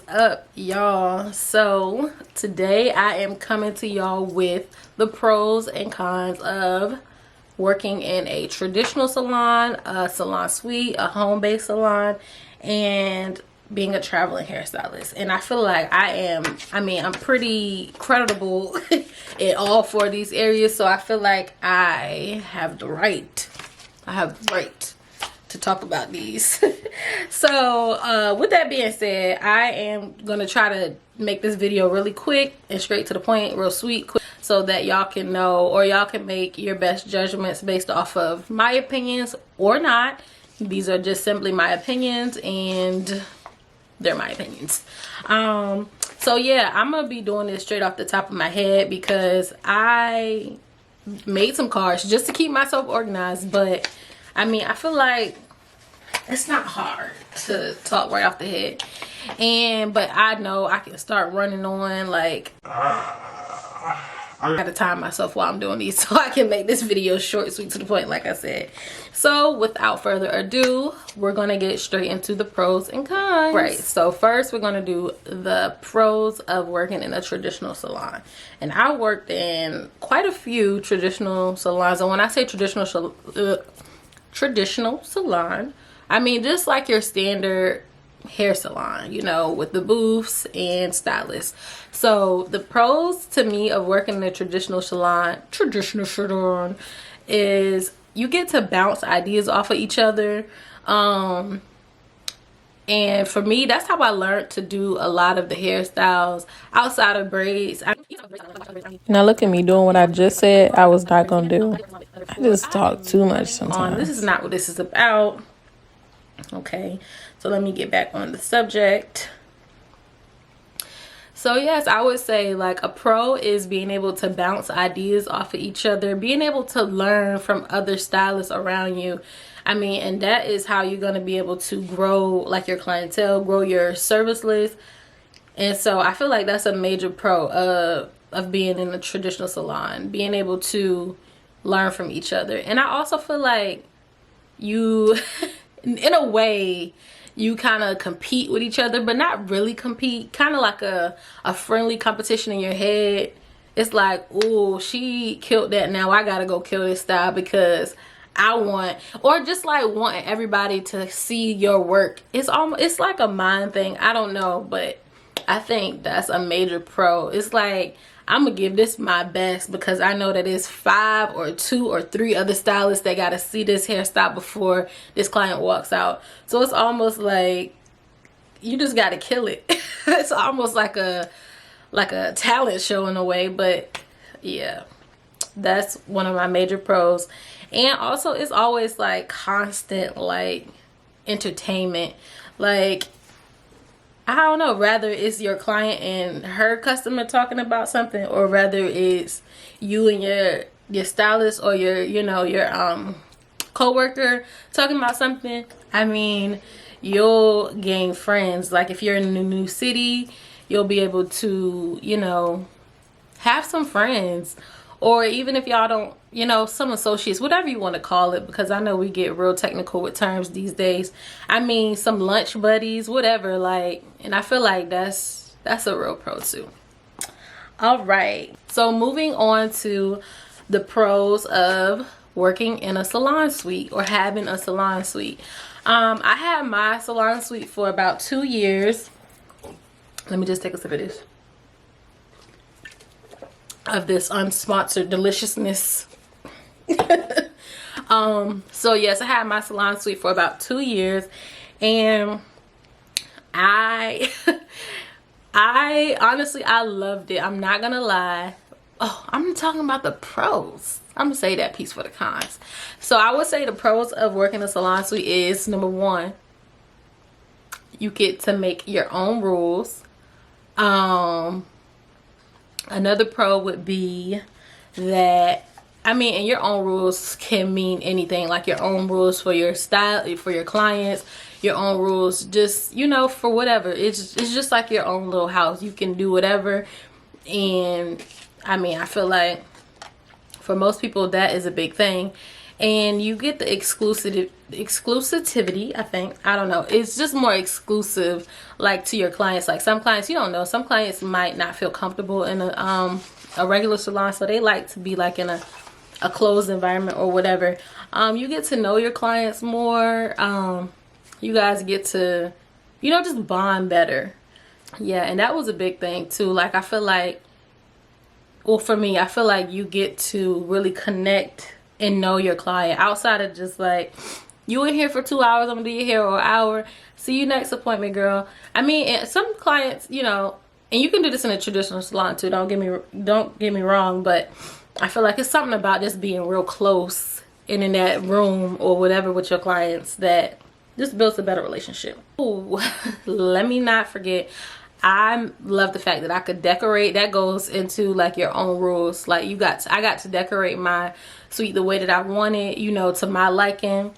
up, y'all? So today I am coming to y'all with the pros and cons of working in a traditional salon, a salon suite, a home-based salon, and being a traveling hairstylist. And I feel like I'm pretty credible in all four of these areas, so I feel like I have the right to talk about these. So with that being said, I am gonna try to make this video really quick and straight to the point, real sweet, quick, so that y'all can know, or y'all can make your best judgments based off of my opinions or not. These are just simply my opinions, and they're my opinions. So yeah, I'm gonna be doing this straight off the top of my head because I made some cards just to keep myself organized. But I mean, I feel like it's not hard to talk right off the head, but I know I can start running on like I gotta time myself while I'm doing these so I can make this video short, sweet, to the point, like I said. So without further ado, we're gonna get straight into the pros and cons. Right, so first we're gonna do the pros of working in a traditional salon. And I worked in quite a few traditional salons, and when I say traditional salon, I mean just like your standard hair salon, you know, with the booths and stylists. So the pros to me of working in a traditional salon is you get to bounce ideas off of each other. And for me, that's how I learned to do a lot of the hairstyles outside of braids. Now look at me doing what I just said I was not gonna do. I just talk too much sometimes. This is not what this is about. Okay, so let me get back on the subject. So yes, I would say like a pro is being able to bounce ideas off of each other, being able to learn from other stylists around you. I mean, and that is how you're going to be able to grow like your clientele, grow your service list. And so I feel like that's a major pro of being in a traditional salon, being able to learn from each other. And I also feel like you in a way you kind of compete with each other, but not really compete, kind of like a friendly competition in your head. It's like, oh, she killed that, now I gotta go kill this style because I want, or just like wanting everybody to see your work. It's like a mind thing, I don't know, but I think that's a major pro. It's like, I'm gonna give this my best because I know that it's 5 or 2 or 3 other stylists that gotta see this hairstyle before this client walks out. So it's almost like you just gotta kill it. It's almost like a talent show in a way. But yeah, that's one of my major pros. And also it's always like constant like entertainment. Like, I don't know, rather it's your client and her customer talking about something, or rather it's you and your stylist or your co-worker talking about something. I mean, you'll gain friends. Like if you're in a new city, you'll be able to, you know, have some friends. Or even if y'all don't, you know, some associates, whatever you want to call it, because I know we get real technical with terms these days. I mean, some lunch buddies, whatever, like, and I feel like that's a real pro too. All right, so moving on to the pros of working in a salon suite or having a salon suite. I had my salon suite for about 2 years. Let me just take a sip of this. Of this unsponsored deliciousness. So yes, I had my salon suite for about 2 years, and I honestly, I loved it. I'm not gonna lie. Oh, I'm talking about the pros. I'm gonna say that piece for the cons. So I would say the pros of working a salon suite is, number one, you get to make your own rules. Another pro would be that, I mean, and your own rules can mean anything, like your own rules for your style, for your clients, your own rules, just, you know, for whatever. It's just like your own little house. You can do whatever. And I mean, I feel like for most people that is a big thing. and you get the exclusivity, I think. I don't know, it's just more exclusive, like, to your clients. Like, some clients, you don't know, some clients might not feel comfortable in a regular salon, so they like to be like in a closed environment or whatever. You get to know your clients more. You guys get to, you know, just bond better. Yeah, and that was a big thing too. Like, I feel like, well, for me, I feel like you get to really connect and know your client outside of just like, you in here for 2 hours, I'm gonna do your hair, or an hour, see you next appointment, girl. I mean, some clients, you know, and you can do this in a traditional salon too, don't get me wrong, but I feel like it's something about just being real close and in that room or whatever with your clients that just builds a better relationship. Ooh, let me not forget, I love the fact that I could decorate. That goes into like your own rules. Like, I got to decorate my suite the way that I wanted, you know, to my liking.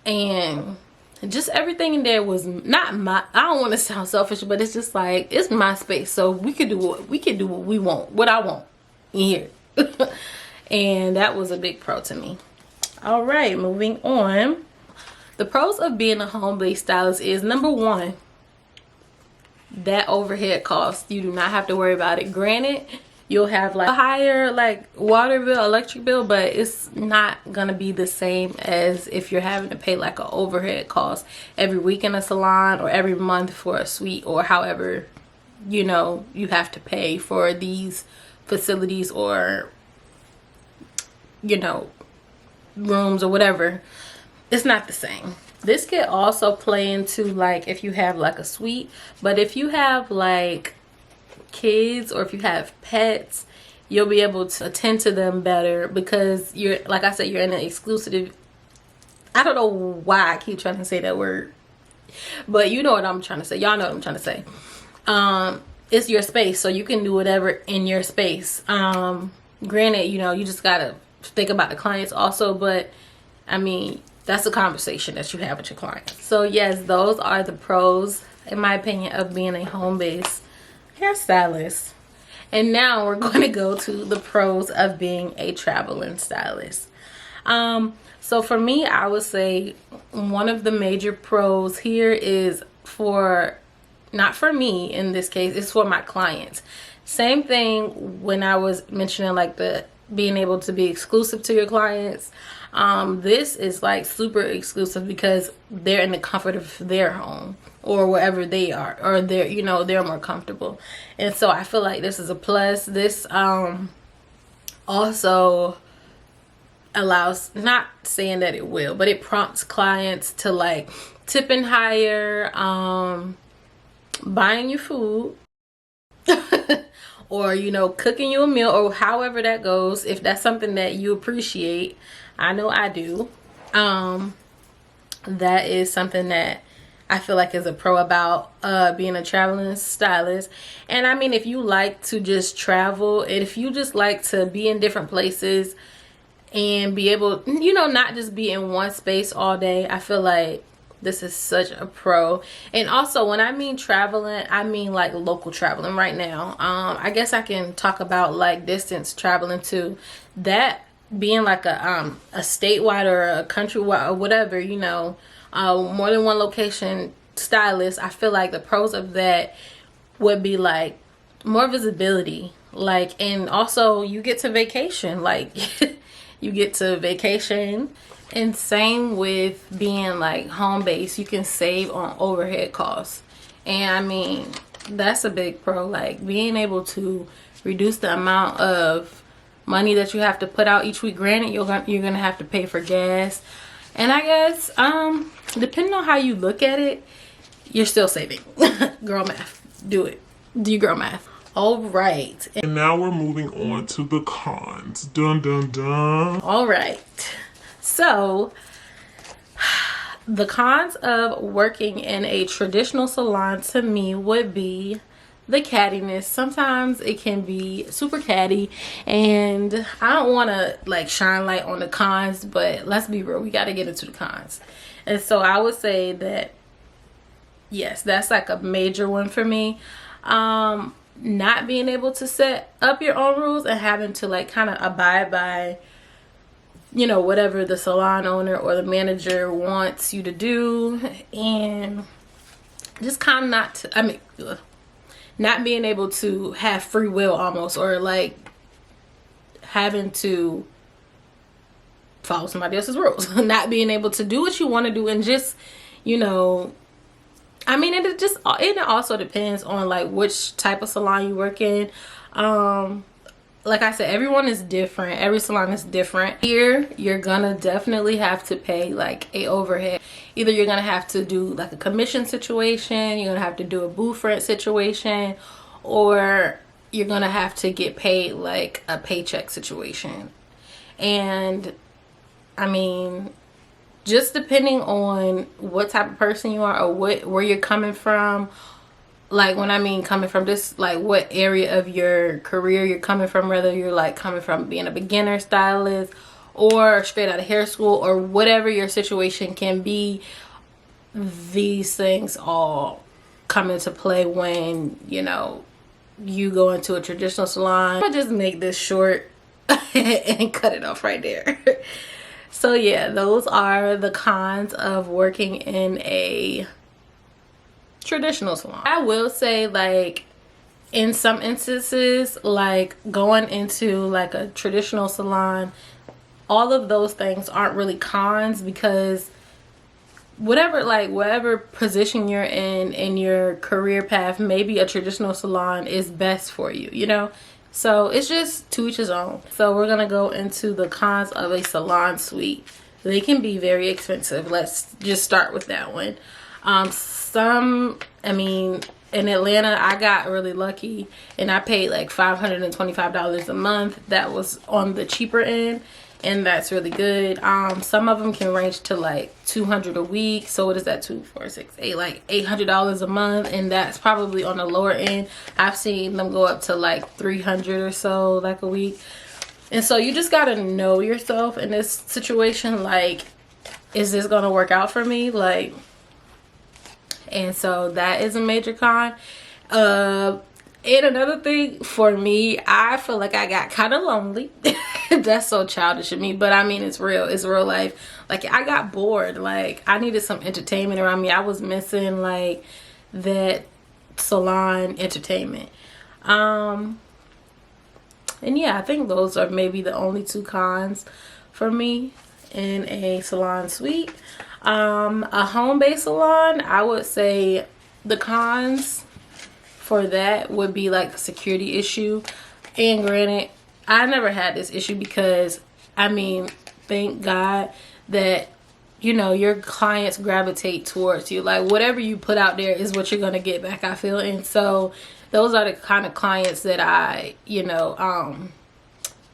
And just everything in there was not my, I don't want to sound selfish, but it's just like, it's my space, so we could do what we want, what I want in here. And that was a big pro to me. All right, moving on. The pros of being a home-based stylist is, number one, that overhead cost. You do not have to worry about it. Granted, you'll have like a higher like water bill, electric bill, but it's not gonna be the same as if you're having to pay like an overhead cost every week in a salon, or every month for a suite, or however, you know, you have to pay for these facilities, or, you know, rooms or whatever. It's not the same. This could also play into like if you have like a suite, but if you have like kids, or if you have pets, you'll be able to attend to them better, because you're, like I said, you're in an exclusive, I don't know why I keep trying to say that word, but you know what I'm trying to say. Y'all know what I'm trying to say. It's your space, so you can do whatever in your space. Granted, you know, you just gotta think about the clients also, but I mean, that's a conversation that you have with your clients. So yes, those are the pros, in my opinion, of being a home-based hairstylist. And now we're going to go to the pros of being a traveling stylist. So for me, I would say one of the major pros here is not for me in this case, it's for my clients. Same thing when I was mentioning like the being able to be exclusive to your clients. This is like super exclusive because they're in the comfort of their home, or wherever they are, or they're, you know, they're more comfortable. And so I feel like this is a plus. This also allows, not saying that it will, but it prompts clients to like tipping higher, buying you food, or, you know, cooking you a meal, or however that goes, if that's something that you appreciate. I know I do. That is something that I feel like is a pro about being a traveling stylist. And I mean, if you like to just travel, and if you just like to be in different places and be able, you know, not just be in one space all day, I feel like this is such a pro. And also, when I mean traveling, I mean like local traveling right now. I guess I can talk about like distance traveling too. That being like a statewide or a countrywide or whatever, you know, more than one location stylist, I feel like the pros of that would be like more visibility, like, and also you get to vacation, like you get to vacation. And same with being like home base, you can save on overhead costs. And I mean, that's a big pro, like being able to reduce the amount of money that you have to put out each week. Granted, you're gonna have to pay for gas, and I guess depending on how you look at it, you're still saving. Girl math, do it, do your girl math. All right, and now we're moving on to the cons. Dun dun dun. All right, so the cons of working in a traditional salon to me would be the cattiness. Sometimes it can be super catty, and I don't want to like shine light on the cons, but let's be real, we got to get into the cons. And so I would say that yes, that's like a major one for me. Not being able to set up your own rules and having to like kind of abide by you know, whatever the salon owner or the manager wants you to do, and just kind of not being able to have free will almost, or like having to follow somebody else's rules. Not being able to do what you want to do, and just, you know, I mean, it also depends on like which type of salon you work in. Like I said, everyone is different. Every salon is different. Here, you're gonna definitely have to pay like a overhead. Either you're gonna have to do like a commission situation, you're gonna have to do a booth rent situation, or you're gonna have to get paid like a paycheck situation. And I mean, just depending on what type of person you are, or where you're coming from. Like, when I mean coming from, just like what area of your career you're coming from, whether you're like coming from being a beginner stylist or straight out of hair school, or whatever your situation can be. These things all come into play when, you know, you go into a traditional salon. I'll just make this short and cut it off right there. So yeah, those are the cons of working in a traditional salon. I will say, like, in some instances, like going into like a traditional salon, all of those things aren't really cons, because whatever position you're in your career path, maybe a traditional salon is best for you, you know. So it's just to each his own. So we're gonna go into the cons of a salon suite. They can be very expensive. Let's just start with that one. I mean, in Atlanta, I got really lucky and I paid like $525 a month. That was on the cheaper end, and that's really good. Some of them can range to like $200 a week. So what is that? 2, 4, 6, 8, like $800 a month, and that's probably on the lower end. I've seen them go up to like $300 or so like a week. And so you just gotta know yourself in this situation. Like, is this gonna work out for me? Like, and so that is a major con. And another thing for me, I feel like I got kind of lonely. That's so childish of me, but I mean, it's real. It's real life. Like, I got bored. Like, I needed some entertainment around me. I was missing like that salon entertainment. And yeah, I think those are maybe the only two cons for me in a salon suite. A home-based salon, I would say the cons for that would be like a security issue. And granted, I never had this issue, because I mean, thank God that, you know, your clients gravitate towards you. Like, whatever you put out there is what you're gonna get back, I feel. And so those are the kind of clients that I, you know,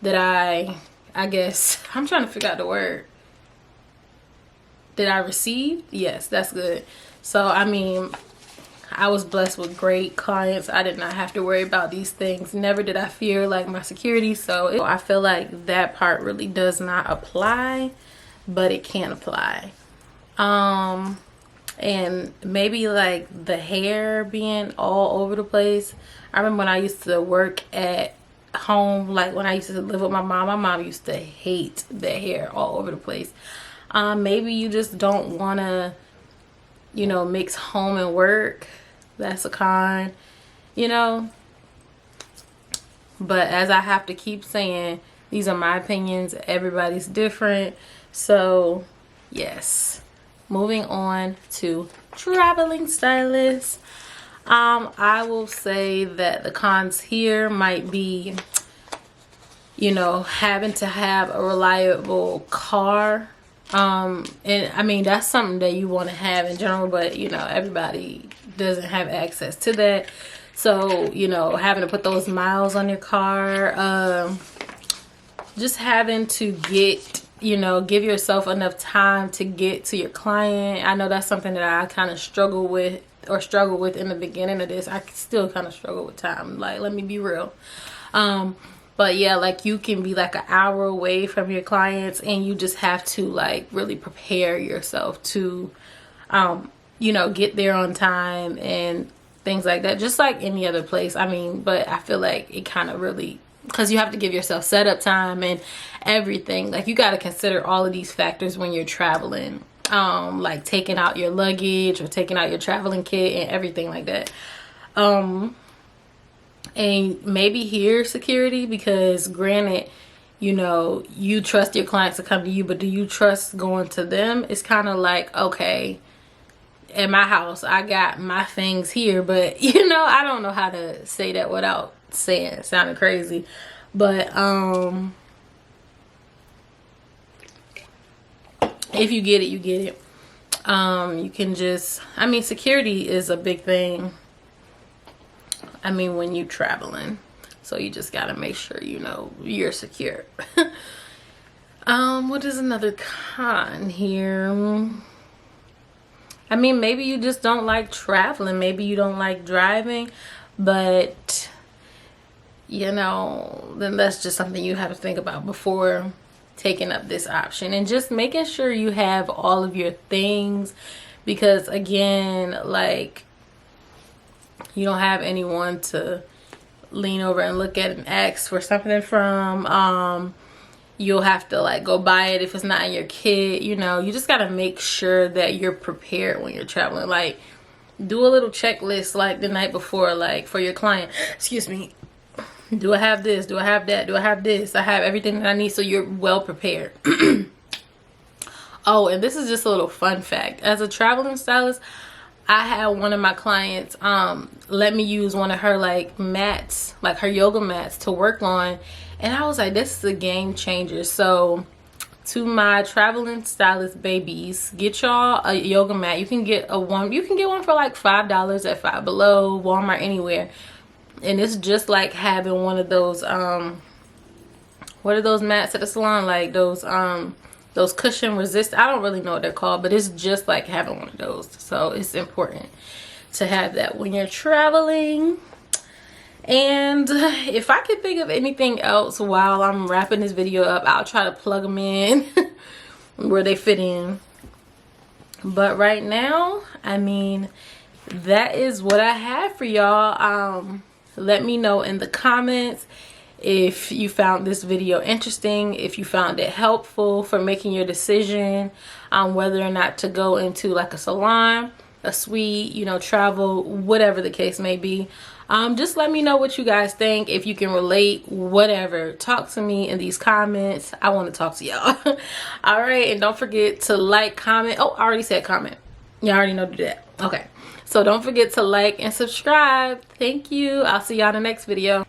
that I guess, I'm trying to figure out the word. That I received? Yes, that's good. So, I mean, I was blessed with great clients. I did not have to worry about these things. Never did I fear like my security. So I feel like that part really does not apply, but it can apply. And maybe like the hair being all over the place. I remember when I used to work at home, like when I used to live with my mom used to hate the hair all over the place. Maybe you just don't want to, you know, mix home and work. That's a con, you know. But as I have to keep saying, these are my opinions. Everybody's different. So, yes. Moving on to traveling stylists. I will say that the cons here might be, you know, having to have a reliable car. And I mean, that's something that you want to have in general, but you know, everybody doesn't have access to that. So, you know, having to put those miles on your car, just having to get, you know, give yourself enough time to get to your client. I know that's something that I kind of struggle with in the beginning of this. I still kind of struggle with time. Like, let me be real. But yeah, like you can be like an hour away from your clients, and you just have to like really prepare yourself to, you know, get there on time and things like that. Just like any other place. I mean, but I feel like it kind of really because you have to give yourself setup time and everything. Like, you got to consider all of these factors when you're traveling, like taking out your luggage or taking out your traveling kit and everything like that. And maybe hear security, because granted, you know, you trust your clients to come to you, but do you trust going to them? It's kind of like, okay, in my house, I got my things here, but you know, I don't know how to say that without saying it sounding crazy. But if you get it, you get it. You can just, I mean, security is a big thing, I mean, when you traveling. So you just gotta make sure, you know, you're secure. What is another con here? I mean, maybe you just don't like traveling. Maybe you don't like driving, but you know, then that's just something you have to think about before taking up this option, and just making sure you have all of your things, because again, like, you don't have anyone to lean over and look at and ask for something from. You'll have to like go buy it if it's not in your kit. You know, you just got to make sure that you're prepared when you're traveling. Like, do a little checklist like the night before, like for your client. Excuse me, do I have this? Do I have that? Do I have this? I have everything that I need, so you're well prepared. Oh, and this is just a little fun fact. As a traveling stylist, I had one of my clients let me use one of her like mats, like her yoga mats, to work on, and I was like, this is a game changer. So to my traveling stylist babies, get y'all a yoga mat. You can get one for like $5 at Five Below, Walmart, anywhere. And it's just like having one of those what are those mats at the salon, like those cushion resist, I don't really know what they're called, but it's just like having one of those. So it's important to have that when you're traveling. And if I can think of anything else while I'm wrapping this video up, I'll try to plug them in where they fit in. But right now, I mean, that is what I have for y'all. Let me know in the comments if you found this video interesting, if you found it helpful for making your decision on whether or not to go into like a salon, a suite, you know, travel, whatever the case may be. Just let me know what you guys think, if you can relate, whatever. Talk to me in these comments. I want to talk to y'all. All right, and don't forget to like, comment. Oh, I already said comment. You already know to do that. Okay, so don't forget to like and subscribe. Thank you. I'll see y'all in the next video.